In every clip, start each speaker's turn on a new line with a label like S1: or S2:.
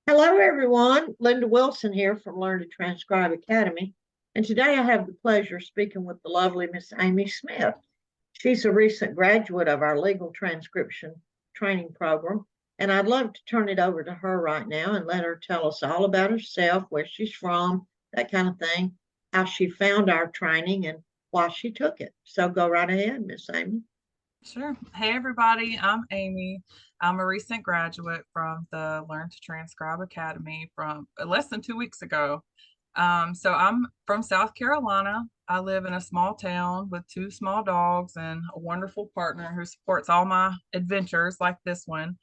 S1: Hello, everyone. Linda Wilson here from Learn to Transcribe Academy. And today I have the pleasure of speaking with the lovely Miss Amy Smith. She's a recent graduate of our legal transcription training program. And I'd love to turn it over to her right now and let her tell us all about herself, where she's from, that kind of thing, how she found our training, and why she took it. So go right ahead, Miss Amy.
S2: Sure. Hey, everybody. I'm Amy. I'm a recent graduate from the Learn to Transcribe Academy from less than 2 weeks ago. So I'm from South Carolina. I live in a small town with two small dogs and a wonderful partner who supports all my adventures like this one.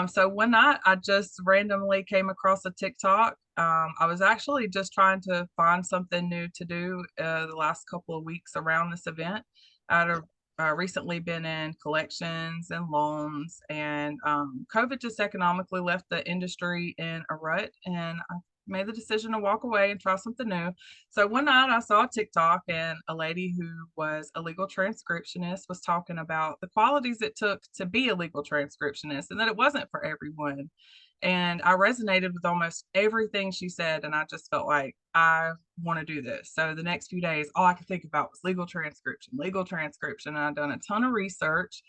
S2: So one night I just randomly came across a TikTok. I was actually just trying to find something new to do the last couple of weeks around this event. I had recently been in collections and loans, and COVID just economically left the industry in a rut, and I made the decision to walk away and try something new. So one night I saw a TikTok, and a lady who was a legal transcriptionist was talking about the qualities it took to be a legal transcriptionist and that it wasn't for everyone. And I resonated with almost everything she said. And I just felt like I want to do this. So the next few days, all I could think about was legal transcription, legal transcription. And I'd done a ton of research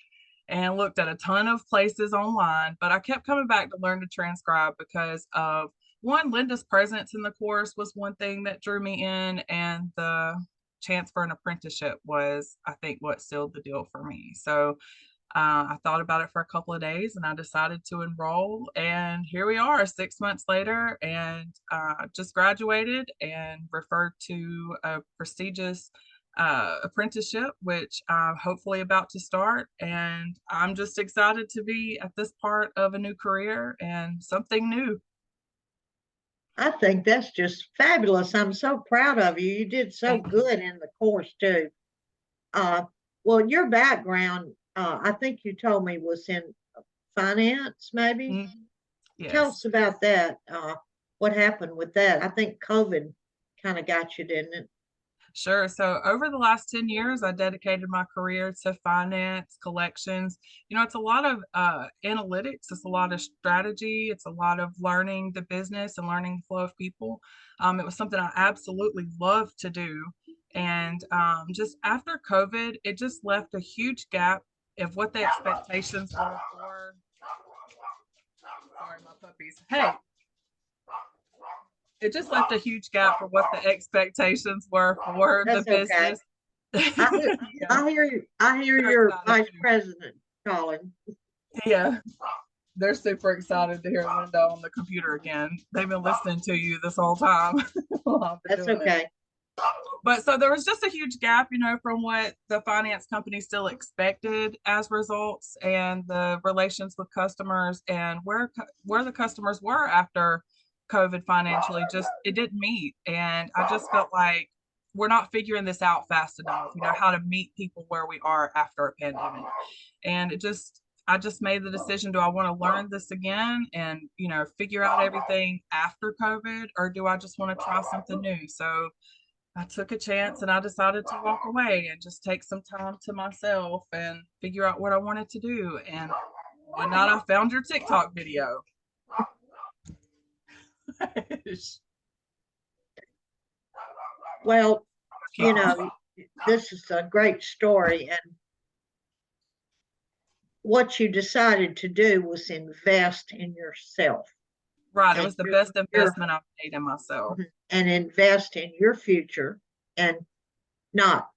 S2: and looked at a ton of places online, but I kept coming back to Learn to Transcribe because of one, Linda's presence in the course was one thing that drew me in, and the chance for an apprenticeship was, I think, what sealed the deal for me. So I thought about it for a couple of days and I decided to enroll. And here we are 6 months later, and just graduated and referred to a prestigious apprenticeship, which I'm hopefully about to start. And I'm just excited to be at this part of a new career and something new.
S1: I think that's just fabulous. I'm so proud of you. You did so
S2: Thank you.
S1: good in the course, too. Uh, well, your background, I think you told me, was in finance, maybe.
S2: Mhm.
S1: Tell
S2: Yes.
S1: us about that. What happened with that? I think COVID kind of got you, didn't it?
S2: Sure. So over the last 10 years, I dedicated my career to finance, collections. It's a lot of analytics, it's a lot of strategy, it's a lot of learning the business and learning the flow of people. It was something I absolutely loved to do. And just after COVID, it just left a huge gap of what the expectations were for. Sorry, my puppies. Hey, it just left a huge gap for what the expectations were for the
S1: That's okay.
S2: business.
S1: I hear,
S2: Yeah,
S1: I hear you. I hear
S2: they're
S1: your
S2: excited
S1: vice
S2: too.
S1: president calling.
S2: Yeah, they're super excited to hear Linda on the computer again. They've been listening to you this whole time while I've been
S1: That's
S2: doing it.
S1: okay.
S2: But so there was just a huge gap, from what the finance company still expected as results and the relations with customers and where the customers were after COVID financially. Just it didn't meet, and I just felt like we're not figuring this out fast enough. How to meet people where we are after a pandemic, and I just made the decision, do I want to learn this again and, figure out everything after COVID, or do I just want to try something new? So I took a chance and I decided to walk away and just take some time to myself and figure out what I wanted to do. And one night I found your TikTok video.
S1: Well, you
S2: Keep-
S1: know, this is a great story. And what you decided to do was invest in yourself
S2: right. It
S1: and
S2: was the
S1: your,
S2: best
S1: your
S2: investment I've made in myself.
S1: and invest in your future and not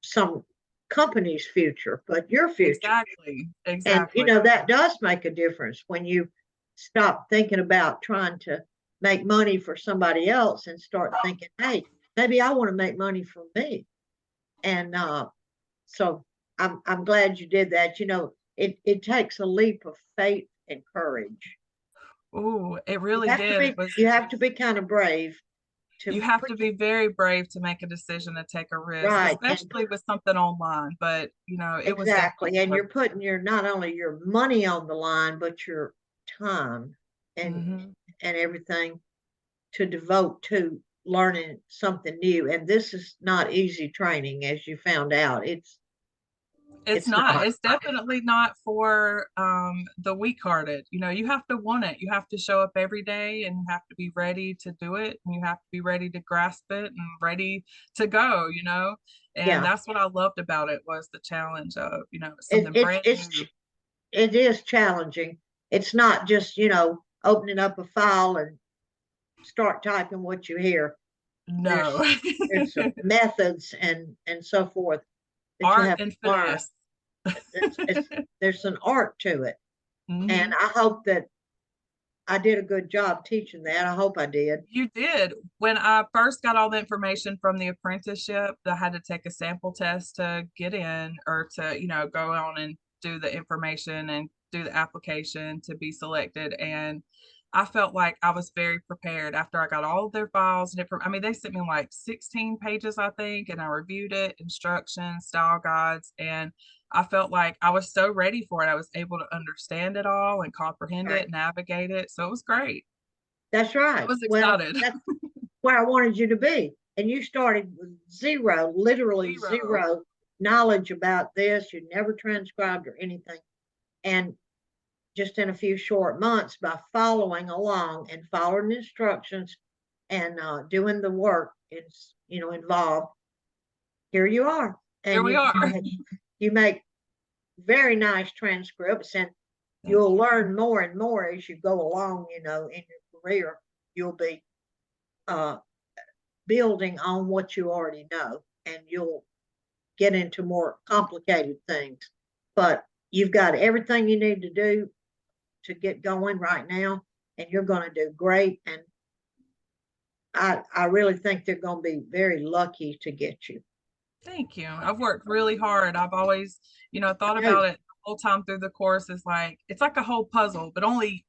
S1: some company's future, but your future.
S2: Exactly.
S1: And
S2: Exactly.
S1: that does make a difference when you stop thinking about trying to make money for somebody else and start thinking, hey, maybe I want to make money for me. And so I'm glad you did that. It takes a leap of faith and courage.
S2: Ooh, it
S1: You
S2: really
S1: have to
S2: did. It
S1: be
S2: was
S1: you have to be kind of brave
S2: You
S1: to
S2: have
S1: put
S2: to be very brave to make a decision to take a risk,
S1: right and
S2: especially with something online. But, it was
S1: exactly.
S2: definitely
S1: And
S2: worth
S1: you're
S2: it.
S1: putting your not only your money on the line, but your time and
S2: Hmm.
S1: and everything to devote to learning something new. And this is not easy training, as you found out.
S2: It's
S1: It's
S2: not.
S1: not.
S2: It's definitely not for the weak-hearted. You know, you have to want it. You have to show up every day and you have to be ready to do it and you have to be ready to grasp it and ready to go, you know. And
S1: Yeah,
S2: that's what I loved about it was the challenge of, you know,
S1: it,
S2: something
S1: it's
S2: brand
S1: it's
S2: new.
S1: it is challenging. It's not just, opening up a file and start typing what you hear.
S2: No.
S1: There's methods and so forth that you
S2: Art
S1: have
S2: and
S1: to learn.
S2: finesse.
S1: It's there's an art to it, and
S2: Hmm.
S1: I hope that I did a good job teaching that. I hope I did.
S2: You did. When I first got all the information from the apprenticeship, I had to take a sample test to get in or to, you know, go on and do the information and do the application to be selected. And I felt like I was very prepared after I got all of their files and I mean, they sent me like 16 pages, I think, and I reviewed it, instructions, style guides, and I felt like I was so ready for it. I was able to understand it all and comprehend
S1: Right.
S2: it, navigate it. So it was great.
S1: That's
S2: I
S1: right.
S2: was
S1: Well,
S2: excited.
S1: that's where I wanted you to be. And you started with zero, literally
S2: Zero.
S1: zero knowledge about this. You never transcribed or anything. And just in a few short months, by following along and following the instructions and doing the work it's involved, here you are.
S2: Here
S1: And
S2: we
S1: you
S2: are.
S1: you make very nice transcripts, and
S2: Thank
S1: you'll
S2: you.
S1: learn more and more as you go along, in your career. You'll be uh, building on what you already know, and you'll get into more complicated things. But you've got everything you need to do to get going right now, and you're going to do great. And I really think they're going to be very lucky to get you.
S2: Thank you. I've worked really hard. I've always, you know, thought
S1: No,
S2: about it the whole time through the course. Is like it's like a whole puzzle, but only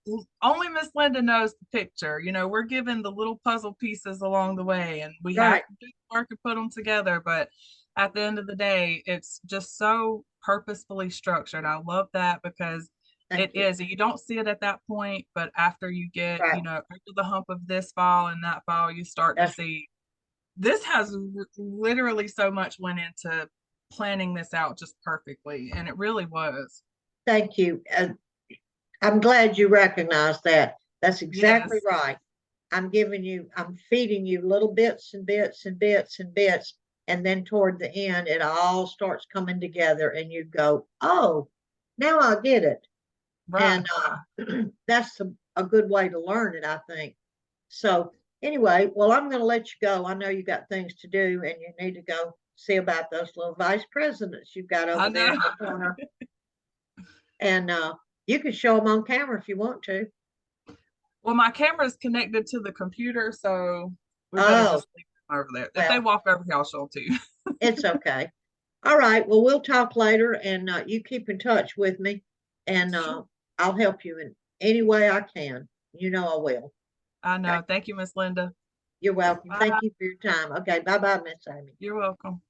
S2: Miss Linda knows the picture. You know, we're given the little puzzle pieces along the way, and we have
S1: right.
S2: to do the work and put them together. But at the end of the day, it's just so purposefully structured. I love that because it
S1: Thank you.
S2: is. You don't see it at that point, but after you get,
S1: Right.
S2: you know, over the hump of this file and that file, you start to
S1: That's
S2: see this has literally so much went into planning this out just perfectly, and it really was.
S1: Thank you. I'm glad you recognize that. That's exactly
S2: Yes,
S1: right. I'm feeding you little bits and bits and bits and bits. And then toward the end, it all starts coming together and you go, oh, now I get it.
S2: right.
S1: And that's a good way to learn it, I think. So, anyway, well, I'm going to let you go. I know you got things to do and you need to go see about those little vice presidents you've got
S2: I
S1: over there
S2: know.
S1: in the corner. And you can show them on camera if you want to.
S2: Well, my camera is connected to the computer, so we better
S1: Oh,
S2: just leave them over there. If they
S1: well,
S2: walk over here, I'll show them to you.
S1: it's okay. All right. Well, we'll talk later and you keep in touch with me and
S2: Sure.
S1: I'll help you in any way I can. You know I will.
S2: I
S1: Okay.
S2: know. Thank you, Miss Linda.
S1: You're welcome.
S2: Bye.
S1: Thank you for your time. Okay. Bye bye, Miss Amy.
S2: You're welcome.